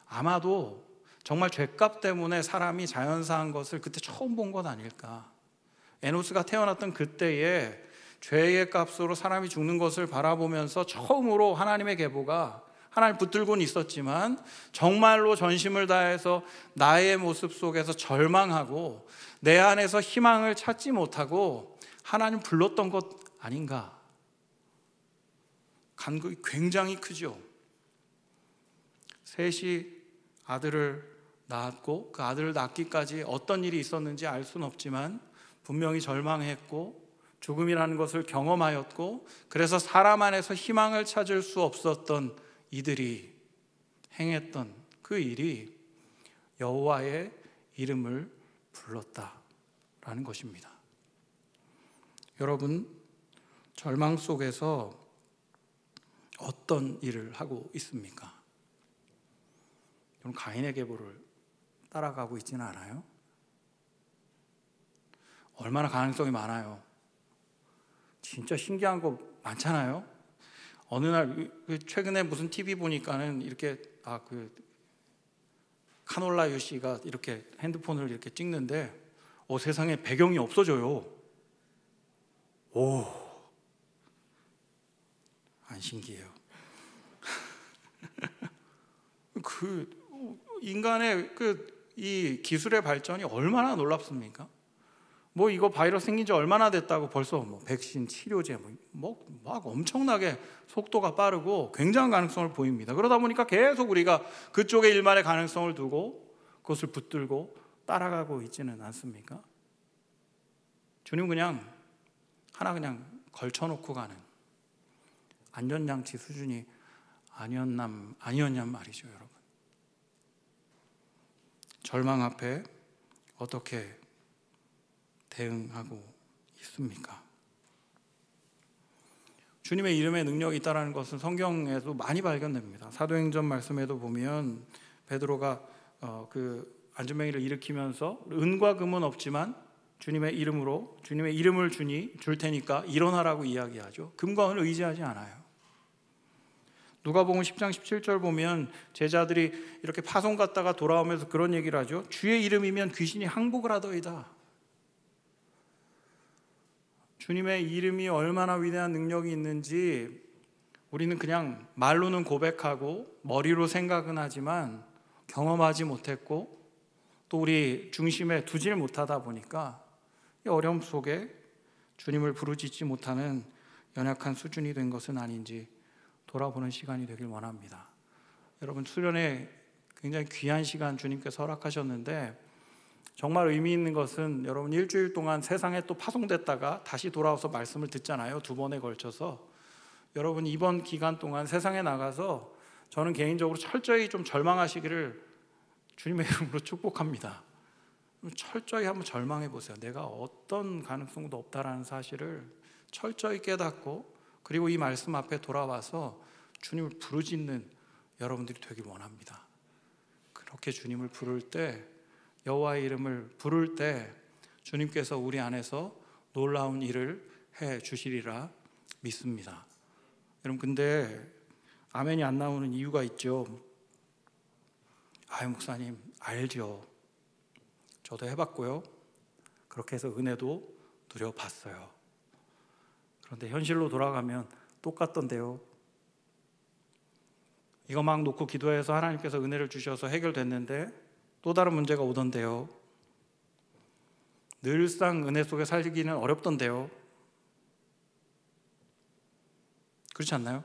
아마도 정말 죄값 때문에 사람이 자연사한 것을 그때 처음 본 것 아닐까? 에노스가 태어났던 그때에 죄의 값으로 사람이 죽는 것을 바라보면서 처음으로 하나님의 계보가 하나님 붙들고는 있었지만 정말로 전심을 다해서 나의 모습 속에서 절망하고 내 안에서 희망을 찾지 못하고 하나님 불렀던 것 아닌가? 간극이 굉장히 크죠. 셋이 아들을 낳았고 그 아들을 낳기까지 어떤 일이 있었는지 알 수는 없지만 분명히 절망했고 죽음이라는 것을 경험하였고 그래서 사람 안에서 희망을 찾을 수 없었던 이들이 행했던 그 일이 여호와의 이름을 불렀다라는 것입니다. 여러분, 절망 속에서 어떤 일을 하고 있습니까? 여러분, 가인의 계보를 따라가고 있지는 않아요? 얼마나 가능성이 많아요. 진짜 신기한 거 많잖아요. 어느 날 최근에 무슨 TV 보니까는 이렇게 카놀라유 씨가 이렇게 핸드폰을 이렇게 찍는데 세상에 배경이 없어져요. 오, 안 신기해요. 인간의 이 기술의 발전이 얼마나 놀랍습니까? 이거 바이러스 생긴 지 얼마나 됐다고 벌써 백신, 치료제 막 엄청나게 속도가 빠르고 굉장한 가능성을 보입니다. 그러다 보니까 계속 우리가 그쪽에 일만의 가능성을 두고 그것을 붙들고 따라가고 있지는 않습니까? 주님 그냥 하나 그냥 걸쳐놓고 가는 안전장치 수준이 아니었냔 말이죠, 여러분. 절망 앞에 어떻게 대응하고 있습니까? 주님의 이름에 능력이 있다는 것은 성경에도 많이 발견됩니다. 사도행전 말씀에도 보면 베드로가 안전뱅이를 일으키면서 은과 금은 없지만 주님의 이름을 줄 테니까 일어나라고 이야기하죠. 금과 은을 의지하지 않아요. 누가복음 10장 17절 보면 제자들이 이렇게 파송 갔다가 돌아오면서 그런 얘기를 하죠. 주의 이름이면 귀신이 항복을 하더이다. 주님의 이름이 얼마나 위대한 능력이 있는지 우리는 그냥 말로는 고백하고 머리로 생각은 하지만 경험하지 못했고 또 우리 중심에 두질 못하다 보니까 이 어려움 속에 주님을 부르짖지 못하는 연약한 수준이 된 것은 아닌지 돌아보는 시간이 되길 원합니다. 여러분, 수련회 굉장히 귀한 시간 주님께서 허락하셨는데 정말 의미 있는 것은 여러분 일주일 동안 세상에 또 파송됐다가 다시 돌아와서 말씀을 듣잖아요. 2번에 걸쳐서. 여러분 이번 기간 동안 세상에 나가서 저는 개인적으로 철저히 좀 절망하시기를 주님의 이름으로 축복합니다. 철저히 한번 절망해 보세요. 내가 어떤 가능성도 없다라는 사실을 철저히 깨닫고 그리고 이 말씀 앞에 돌아와서 주님을 부르짖는 여러분들이 되길 원합니다. 그렇게 주님을 부를 때 여호와의 이름을 부를 때 주님께서 우리 안에서 놀라운 일을 해 주시리라 믿습니다. 여러분 근데 아멘이 안 나오는 이유가 있죠. 목사님 알죠. 저도 해봤고요. 그렇게 해서 은혜도 누려봤어요. 그런데 현실로 돌아가면 똑같던데요. 이거 막 놓고 기도해서 하나님께서 은혜를 주셔서 해결됐는데 또 다른 문제가 오던데요. 늘상 은혜 속에 살기는 어렵던데요. 그렇지 않나요?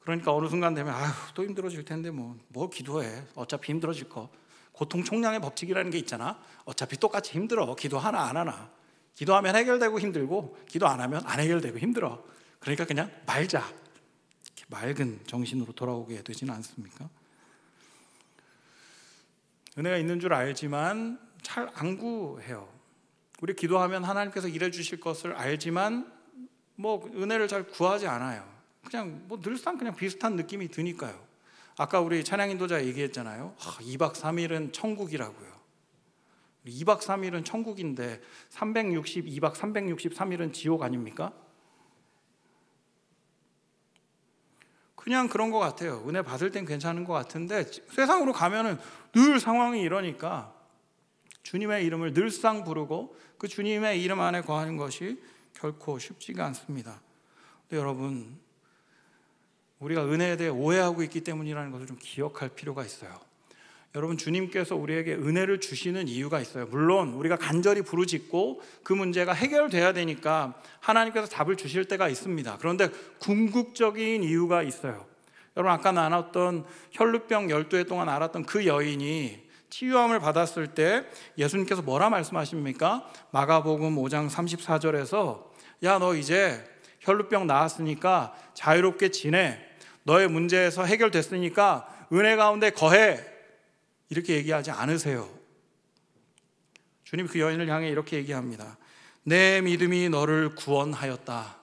그러니까 어느 순간 되면 또 힘들어질 텐데 뭐 기도해. 어차피 힘들어질 거. 고통 총량의 법칙이라는 게 있잖아. 어차피 똑같이 힘들어. 기도하나 안 하나. 기도하면 해결되고 힘들고 기도 안 하면 안 해결되고 힘들어. 그러니까 그냥 말자. 이렇게 맑은 정신으로 돌아오게 되지는 않습니까? 은혜가 있는 줄 알지만 잘 안 구해요. 우리 기도하면 하나님께서 일해 주실 것을 알지만 은혜를 잘 구하지 않아요. 그냥 늘상 그냥 비슷한 느낌이 드니까요. 아까 우리 찬양 인도자 얘기했잖아요. 2박 3일은 천국이라고요. 2박 3일은 천국인데 362박 363일은 지옥 아닙니까? 그냥 그런 것 같아요. 은혜 받을 땐 괜찮은 것 같은데 세상으로 가면은 늘 상황이 이러니까 주님의 이름을 늘상 부르고 그 주님의 이름 안에 거하는 것이 결코 쉽지가 않습니다. 근데 여러분 우리가 은혜에 대해 오해하고 있기 때문이라는 것을 좀 기억할 필요가 있어요. 여러분, 주님께서 우리에게 은혜를 주시는 이유가 있어요. 물론 우리가 간절히 부르짖고 그 문제가 해결돼야 되니까 하나님께서 답을 주실 때가 있습니다. 그런데 궁극적인 이유가 있어요. 여러분, 아까 나눴던 혈루병 12해 동안 앓았던 그 여인이 치유함을 받았을 때 예수님께서 뭐라 말씀하십니까? 마가복음 5장 34절에서 야, 너 이제 혈루병 나았으니까 자유롭게 지내. 너의 문제에서 해결됐으니까 은혜 가운데 거해. 이렇게 얘기하지 않으세요. 주님 그 여인을 향해 이렇게 얘기합니다. 내 믿음이 너를 구원하였다.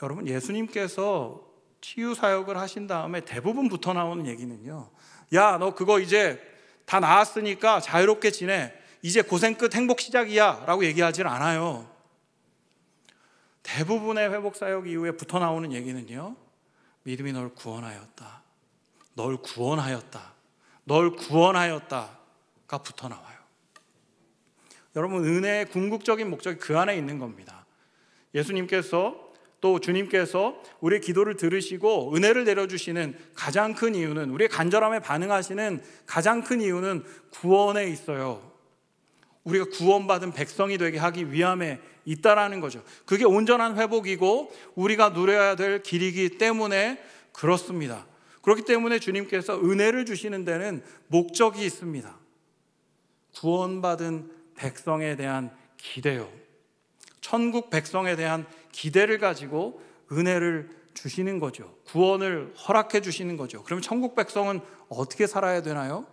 여러분, 예수님께서 치유 사역을 하신 다음에 대부분 붙어 나오는 얘기는요, 야, 너 그거 이제 다 나았으니까 자유롭게 지내. 이제 고생 끝, 행복 시작이야 라고 얘기하지 않아요. 대부분의 회복 사역 이후에 붙어 나오는 얘기는요, 믿음이 널 구원하였다. 널 구원하였다. 널 구원하였다가 붙어 나와요. 여러분, 은혜의 궁극적인 목적이 그 안에 있는 겁니다. 예수님께서 또 주님께서 우리의 기도를 들으시고 은혜를 내려주시는 가장 큰 이유는, 우리의 간절함에 반응하시는 가장 큰 이유는 구원에 있어요. 우리가 구원받은 백성이 되게 하기 위함에 있다라는 거죠. 그게 온전한 회복이고 우리가 누려야 될 길이기 때문에 그렇습니다. 그렇기 때문에 주님께서 은혜를 주시는 데는 목적이 있습니다. 구원받은 백성에 대한 기대요. 천국 백성에 대한 기대를 가지고 은혜를 주시는 거죠. 구원을 허락해 주시는 거죠. 그러면 천국 백성은 어떻게 살아야 되나요?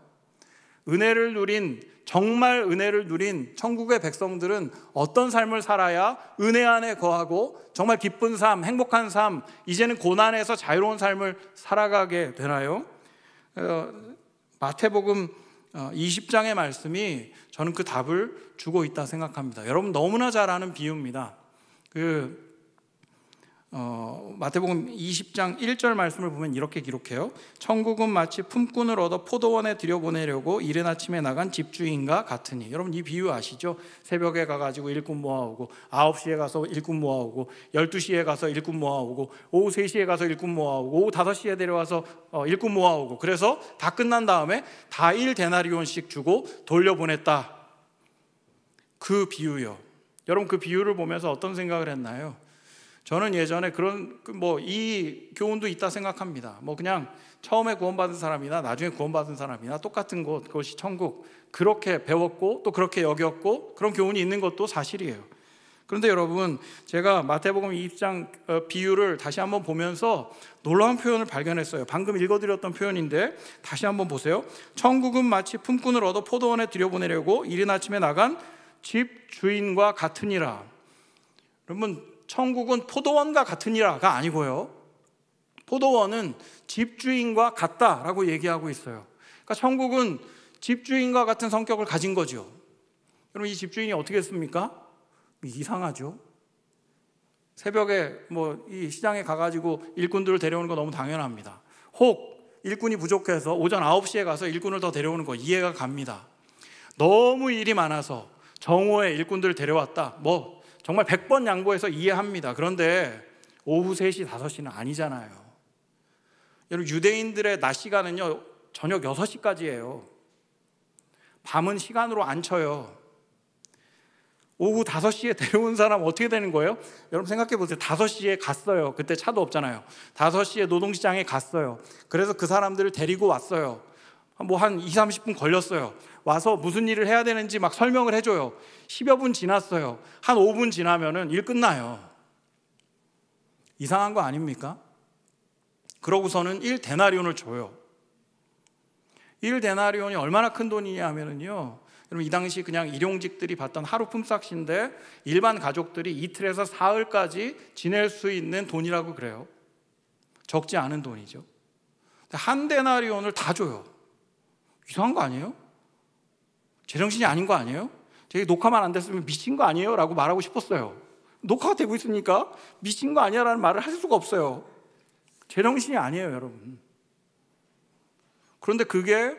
은혜를 누린, 정말 은혜를 누린 천국의 백성들은 어떤 삶을 살아야 은혜 안에 거하고 정말 기쁜 삶, 행복한 삶, 이제는 고난에서 자유로운 삶을 살아가게 되나요? 마태복음 20장의 말씀이 저는 그 답을 주고 있다 생각합니다. 여러분, 너무나 잘 아는 비유입니다. 마태복음 20장 1절 말씀을 보면 이렇게 기록해요. 천국은 마치 품꾼을 얻어 포도원에 들여보내려고 이른 아침에 나간 집주인과 같으니. 여러분, 이 비유 아시죠? 새벽에 가가지고 일꾼 모아오고, 9시에 가서 일꾼 모아오고, 12시에 가서 일꾼 모아오고, 오후 3시에 가서 일꾼 모아오고, 오후 5시에 데려와서 일꾼 모아오고, 그래서 다 끝난 다음에 다 1데나리온씩 주고 돌려보냈다. 그 비유요. 여러분, 그 비유를 보면서 어떤 생각을 했나요? 저는 예전에 이 교훈도 있다 생각합니다. 그냥 처음에 구원받은 사람이나 나중에 구원받은 사람이나 똑같은 그것이 천국, 그렇게 배웠고 또 그렇게 여겼고 그런 교훈이 있는 것도 사실이에요. 그런데 여러분, 제가 마태복음 20장 비유를 다시 한번 보면서 놀라운 표현을 발견했어요. 방금 읽어드렸던 표현인데 다시 한번 보세요. 천국은 마치 품꾼을 얻어 포도원에 들여보내려고 이른 아침에 나간 집 주인과 같으니라. 여러분, 천국은 포도원과 같으니라가 아니고요, 포도원은 집주인과 같다라고 얘기하고 있어요. 그러니까 천국은 집주인과 같은 성격을 가진 거죠. 여러분, 이 집주인이 어떻게 했습니까? 이상하죠. 새벽에 이 시장에 가가지고 일꾼들을 데려오는 거 너무 당연합니다. 혹 일꾼이 부족해서 오전 9시에 가서 일꾼을 더 데려오는 거 이해가 갑니다. 너무 일이 많아서 정오에 일꾼들을 데려왔다, 정말 100번 양보해서 이해합니다. 그런데 오후 3시, 5시는 아니잖아요. 여러분, 유대인들의 낮 시간은요, 저녁 6시까지예요. 밤은 시간으로 안 쳐요. 오후 5시에 데려온 사람 어떻게 되는 거예요? 여러분, 생각해 보세요. 5시에 갔어요. 그때 차도 없잖아요. 5시에 노동시장에 갔어요. 그래서 그 사람들을 데리고 왔어요. 한 20, 30분 걸렸어요. 와서 무슨 일을 해야 되는지 막 설명을 해줘요. 10여 분 지났어요. 한 5분 지나면은 일 끝나요. 이상한 거 아닙니까? 그러고서는 1데나리온을 줘요. 1데나리온이 얼마나 큰 돈이냐 하면은요, 여러분, 이 당시 그냥 일용직들이 받던 하루 품삯인데 일반 가족들이 이틀에서 사흘까지 지낼 수 있는 돈이라고 그래요. 적지 않은 돈이죠. 1데나리온을 다 줘요. 이상한 거 아니에요? 제정신이 아닌 거 아니에요? 제가 녹화만 안 됐으면 미친 거 아니에요? 라고 말하고 싶었어요. 녹화가 되고 있으니까 미친 거 아니야 라는 말을 할 수가 없어요. 제정신이 아니에요, 여러분. 그런데 그게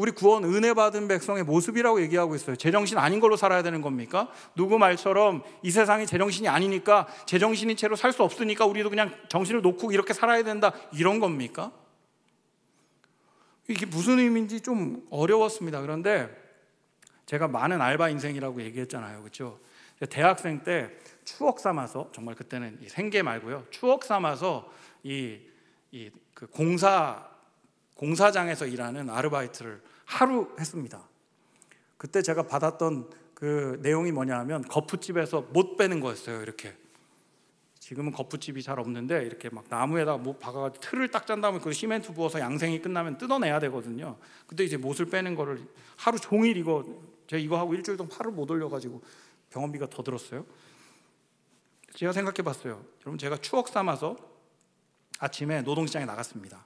우리 구원 은혜 받은 백성의 모습이라고 얘기하고 있어요. 제정신 아닌 걸로 살아야 되는 겁니까? 누구 말처럼 이 세상이 제정신이 아니니까, 제정신인 채로 살 수 없으니까 우리도 그냥 정신을 놓고 이렇게 살아야 된다, 이런 겁니까? 이게 무슨 의미인지 좀 어려웠습니다. 그런데 제가 많은 알바 인생이라고 얘기했잖아요, 그렇죠? 대학생 때 추억 삼아서, 정말 그때는 생계 말고요, 추억 삼아서 그 공사장에서 일하는 아르바이트를 하루 했습니다. 그때 제가 받았던 그 내용이 뭐냐 하면 거푸집에서 못 빼는 거였어요. 이렇게 지금은 거푸집이 잘 없는데 이렇게 막 나무에다가 못 박아가지고 틀을 딱 짠 다음에 그 시멘트 부어서 양생이 끝나면 뜯어내야 되거든요. 그때 이제 못을 빼는 거를 하루 종일 제가 이거 하고 일주일 동안 팔을 못 올려가지고 병원비가 더 들었어요. 제가 생각해 봤어요. 여러분, 제가 추억 삼아서 아침에 노동시장에 나갔습니다.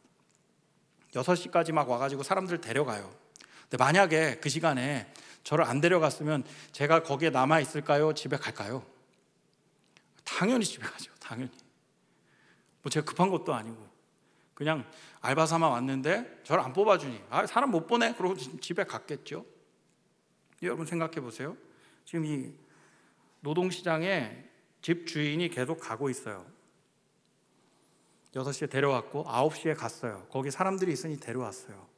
6시까지 막 와가지고 사람들 데려가요. 근데 만약에 그 시간에 저를 안 데려갔으면 제가 거기에 남아 있을까요? 집에 갈까요? 당연히 집에 가죠. 당연히. 뭐 제가 급한 것도 아니고 그냥 알바 삼아 왔는데 저를 안 뽑아주니 사람 못 보내, 그러고 집에 갔겠죠. 여러분 생각해 보세요. 지금 이 노동시장에 집 주인이 계속 가고 있어요. 6시에 데려왔고 9시에 갔어요. 거기 사람들이 있으니 데려왔어요.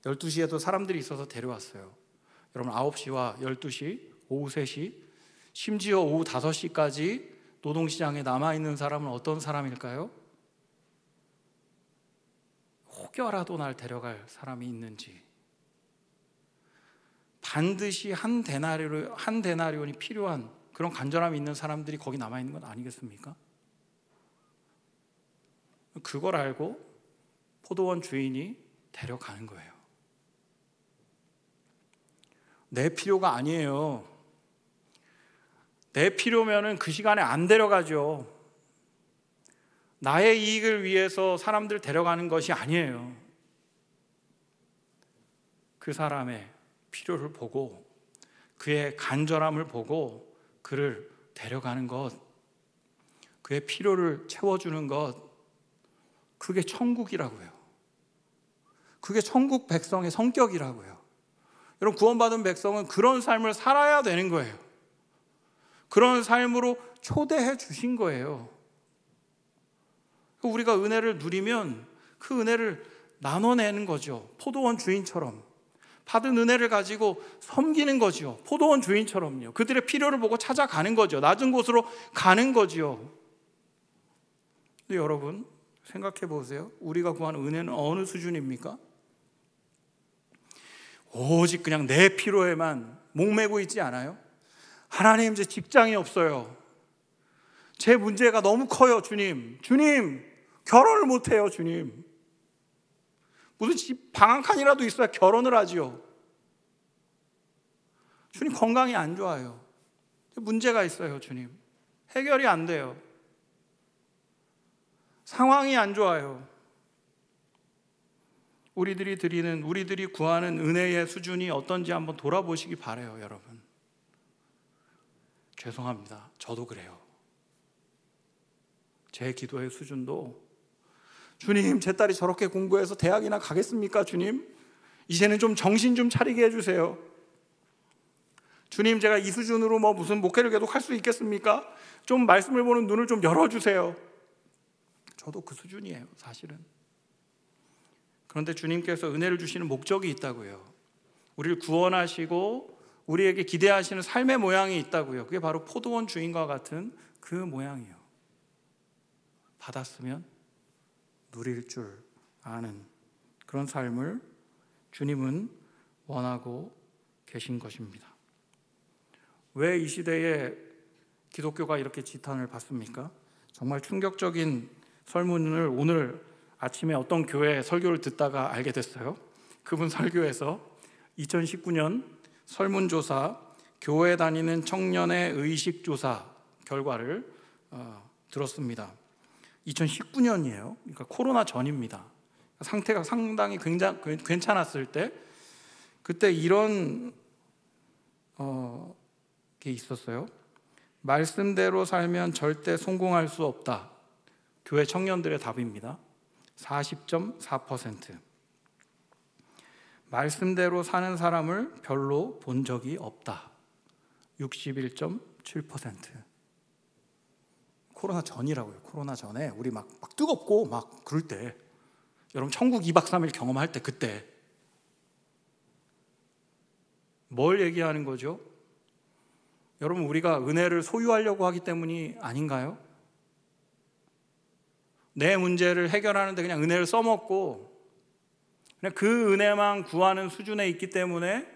12시에도 사람들이 있어서 데려왔어요. 여러분, 9시와 12시, 오후 3시, 심지어 오후 5시까지 노동시장에 남아있는 사람은 어떤 사람일까요? 혹여라도 날 데려갈 사람이 있는지, 반드시 한 데나리온이 필요한 그런 간절함이 있는 사람들이 거기 남아있는 건 아니겠습니까? 그걸 알고 포도원 주인이 데려가는 거예요. 내 필요가 아니에요. 내 필요면은 그 시간에 안 데려가죠. 나의 이익을 위해서 사람들 데려가는 것이 아니에요. 그 사람의 필요를 보고 그의 간절함을 보고 그를 데려가는 것, 그의 필요를 채워주는 것, 그게 천국이라고요. 그게 천국 백성의 성격이라고요. 여러분, 구원받은 백성은 그런 삶을 살아야 되는 거예요. 그런 삶으로 초대해 주신 거예요. 우리가 은혜를 누리면 그 은혜를 나눠내는 거죠. 포도원 주인처럼 받은 은혜를 가지고 섬기는 거죠. 포도원 주인처럼요. 그들의 필요를 보고 찾아가는 거죠. 낮은 곳으로 가는 거죠. 근데 여러분 생각해 보세요. 우리가 구하는 은혜는 어느 수준입니까? 오직 그냥 내 필요에만 목매고 있지 않아요? 하나님, 제 직장이 없어요. 제 문제가 너무 커요. 주님, 결혼을 못해요. 주님, 무슨 집 방 한 칸이라도 있어야 결혼을 하지요. 주님, 건강이 안 좋아요. 문제가 있어요. 주님, 해결이 안 돼요. 상황이 안 좋아요. 우리들이 구하는 은혜의 수준이 어떤지 한번 돌아보시기 바라요. 여러분, 죄송합니다. 저도 그래요. 제 기도의 수준도, 주님, 제 딸이 저렇게 공부해서 대학이나 가겠습니까? 주님, 이제는 좀 정신 좀 차리게 해주세요. 주님, 제가 이 수준으로 무슨 목회를 계속 할 수 있겠습니까? 좀 말씀을 보는 눈을 좀 열어주세요. 저도 그 수준이에요, 사실은. 그런데 주님께서 은혜를 주시는 목적이 있다고요. 우리를 구원하시고 우리에게 기대하시는 삶의 모양이 있다고요. 그게 바로 포도원 주인과 같은 그 모양이에요. 받았으면 누릴 줄 아는 그런 삶을 주님은 원하고 계신 것입니다. 왜 이 시대에 기독교가 이렇게 지탄을 받습니까? 정말 충격적인 설문을 오늘 아침에 어떤 교회 설교를 듣다가 알게 됐어요. 그분 설교에서 2019년 설문조사 교회 다니는 청년의 의식조사 결과를 들었습니다. 2019년이에요. 그러니까 코로나 전입니다. 상태가 상당히 괜찮았을 때, 그때 이런 게 있었어요. 말씀대로 살면 절대 성공할 수 없다. 교회 청년들의 답입니다. 40.4%. 말씀대로 사는 사람을 별로 본 적이 없다. 61.7%. 코로나 전이라고요. 코로나 전에 우리 막 뜨겁고 막 그럴 때, 여러분 천국 2박 3일 경험할 때, 그때 뭘 얘기하는 거죠? 여러분, 우리가 은혜를 소유하려고 하기 때문이 아닌가요? 내 문제를 해결하는데 그냥 은혜를 써먹고 그냥 그 은혜만 구하는 수준에 있기 때문에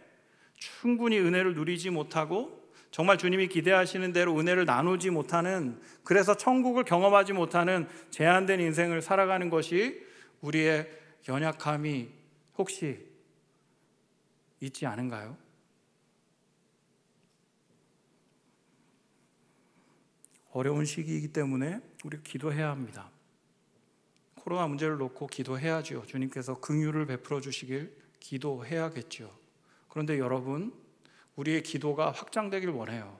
충분히 은혜를 누리지 못하고, 정말 주님이 기대하시는 대로 은혜를 나누지 못하는, 그래서 천국을 경험하지 못하는 제한된 인생을 살아가는 것이 우리의 연약함이 혹시 있지 않은가요? 어려운 시기이기 때문에 우리가 기도해야 합니다. 코로나 문제를 놓고 기도해야죠. 주님께서 긍휼을 베풀어 주시길 기도해야겠죠. 그런데 여러분, 우리의 기도가 확장되길 원해요.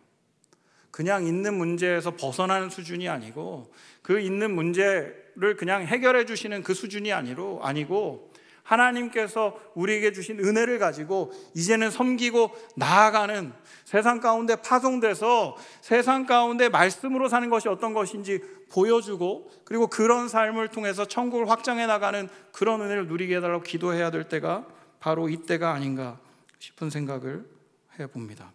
그냥 있는 문제에서 벗어나는 수준이 아니고, 그 있는 문제를 그냥 해결해 주시는 그 수준이 아니고, 하나님께서 우리에게 주신 은혜를 가지고 이제는 섬기고 나아가는, 세상 가운데 파송돼서 세상 가운데 말씀으로 사는 것이 어떤 것인지 보여주고, 그리고 그런 삶을 통해서 천국을 확장해 나가는 그런 은혜를 누리게 해달라고 기도해야 될 때가 바로 이때가 아닌가 싶은 생각을 해봅니다.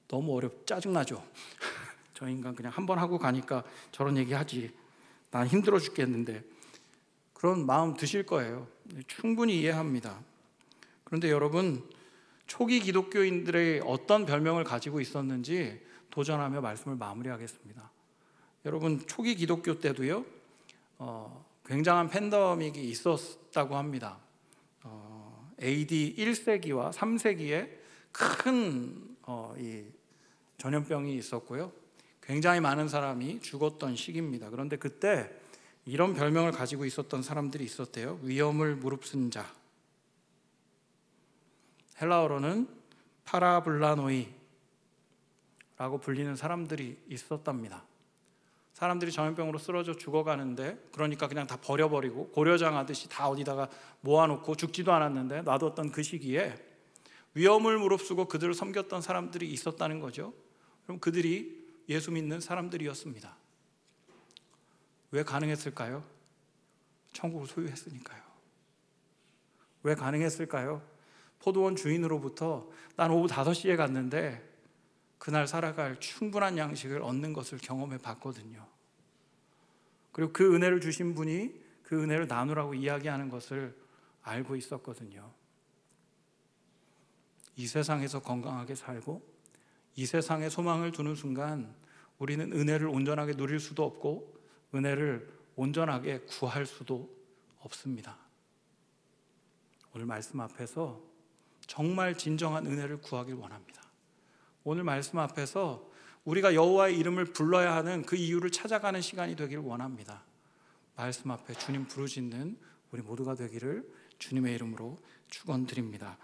너무 짜증나죠? 저 인간 그냥 한번 하고 가니까 저런 얘기 하지, 난 힘들어 죽겠는데, 그런 마음 드실 거예요. 충분히 이해합니다. 그런데 여러분, 초기 기독교인들의 어떤 별명을 가지고 있었는지 도전하며 말씀을 마무리하겠습니다. 여러분, 초기 기독교 때도요, 굉장한 팬데믹이 있었다고 합니다. AD 1세기와 3세기에 큰 이 전염병이 있었고요, 굉장히 많은 사람이 죽었던 시기입니다. 그런데 그때 이런 별명을 가지고 있었던 사람들이 있었대요. 위험을 무릅쓴 자. 헬라어로는 파라블라노이라고 불리는 사람들이 있었답니다. 사람들이 전염병으로 쓰러져 죽어가는데, 그러니까 그냥 다 버려버리고 고려장 하듯이 다 어디다가 모아놓고 죽지도 않았는데 놔뒀던 그 시기에 위험을 무릅쓰고 그들을 섬겼던 사람들이 있었다는 거죠. 그럼 그들이 예수 믿는 사람들이었습니다. 왜 가능했을까요? 천국을 소유했으니까요. 왜 가능했을까요? 포도원 주인으로부터 난 오후 5시에 갔는데 그날 살아갈 충분한 양식을 얻는 것을 경험해 봤거든요. 그리고 그 은혜를 주신 분이 그 은혜를 나누라고 이야기하는 것을 알고 있었거든요. 이 세상에서 건강하게 살고 이 세상에 소망을 두는 순간 우리는 은혜를 온전하게 누릴 수도 없고 은혜를 온전하게 구할 수도 없습니다. 오늘 말씀 앞에서 정말 진정한 은혜를 구하길 원합니다. 오늘 말씀 앞에서 우리가 여호와의 이름을 불러야 하는 그 이유를 찾아가는 시간이 되길 원합니다. 말씀 앞에 주님 부르짖는 우리 모두가 되기를 주님의 이름으로 축원드립니다.